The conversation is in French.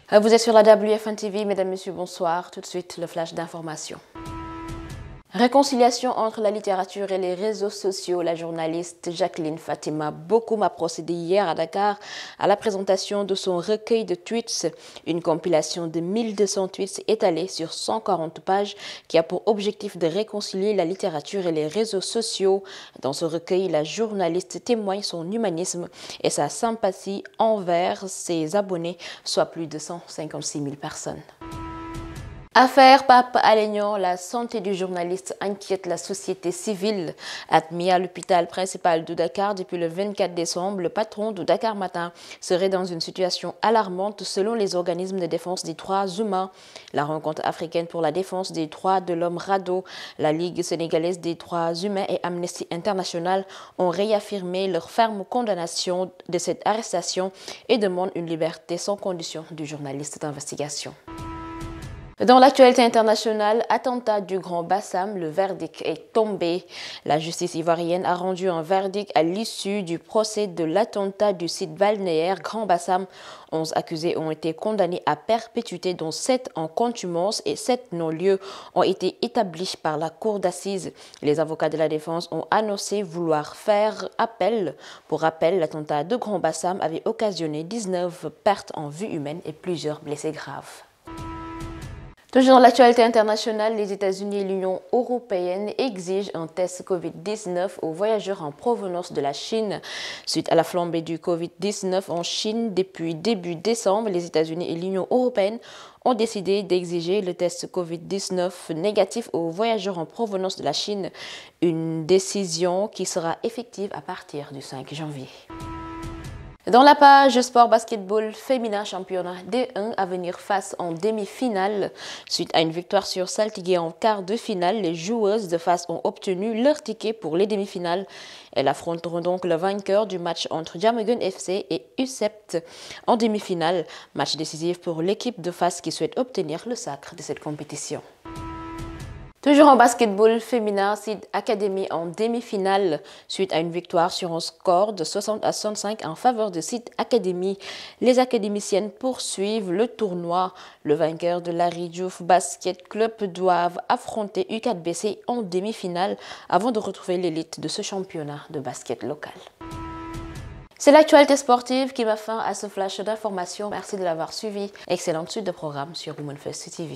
Vous êtes sur la WFM TV, mesdames, messieurs, bonsoir. Tout de suite, le flash d'information. Réconciliation entre la littérature et les réseaux sociaux. La journaliste Jacqueline Fatima Bokoum a procédé hier à Dakar à la présentation de son recueil de tweets, une compilation de 1200 tweets étalés sur 140 pages qui a pour objectif de réconcilier la littérature et les réseaux sociaux. Dans ce recueil, la journaliste témoigne son humanisme et sa sympathie envers ses abonnés, soit plus de 156 000 personnes. Affaire Pape Alé Niang, la santé du journaliste inquiète la société civile. Admis à l'hôpital principal de Dakar depuis le 24 décembre, le patron de Dakar Matin serait dans une situation alarmante selon les organismes de défense des droits humains. La rencontre africaine pour la défense des droits de l'homme RADDHO, la Ligue sénégalaise des droits humains et Amnesty International ont réaffirmé leur ferme condamnation de cette arrestation et demandent une liberté sans condition du journaliste d'investigation. Dans l'actualité internationale, attentat du Grand Bassam, le verdict est tombé. La justice ivoirienne a rendu un verdict à l'issue du procès de l'attentat du site balnéaire Grand Bassam. 11 accusés ont été condamnés à perpétuité, dont 7 en contumace et 7 non-lieux ont été établis par la cour d'assises. Les avocats de la défense ont annoncé vouloir faire appel. Pour rappel, l'attentat de Grand Bassam avait occasionné 19 pertes en vie humaine et plusieurs blessés graves. Toujours dans l'actualité internationale, les États-Unis et l'Union européenne exigent un test Covid-19 aux voyageurs en provenance de la Chine. Suite à la flambée du Covid-19 en Chine depuis début décembre, les États-Unis et l'Union européenne ont décidé d'exiger le test Covid-19 négatif aux voyageurs en provenance de la Chine. Une décision qui sera effective à partir du 5 janvier. Dans la page sport basketball féminin championnat D1 à venir face en demi-finale. Suite à une victoire sur Saltigué en quart de finale, les joueuses de face ont obtenu leur ticket pour les demi-finales. Elles affronteront donc le vainqueur du match entre Diamaguène FC et UCEPT en demi-finale. Match décisif pour l'équipe de face qui souhaite obtenir le sacre de cette compétition. Toujours en basketball féminin, Seed Academy en demi-finale. Suite à une victoire sur un score de 60 à 65 en faveur de Seed Academy, les académiciennes poursuivent le tournoi. Le vainqueur de Larry Diouf Basket Club doivent affronter U4BC en demi-finale avant de retrouver l'élite de ce championnat de basket local. C'est l'actualité sportive qui met fin à ce flash d'information. Merci de l'avoir suivi. Excellente suite de programme sur Women First TV.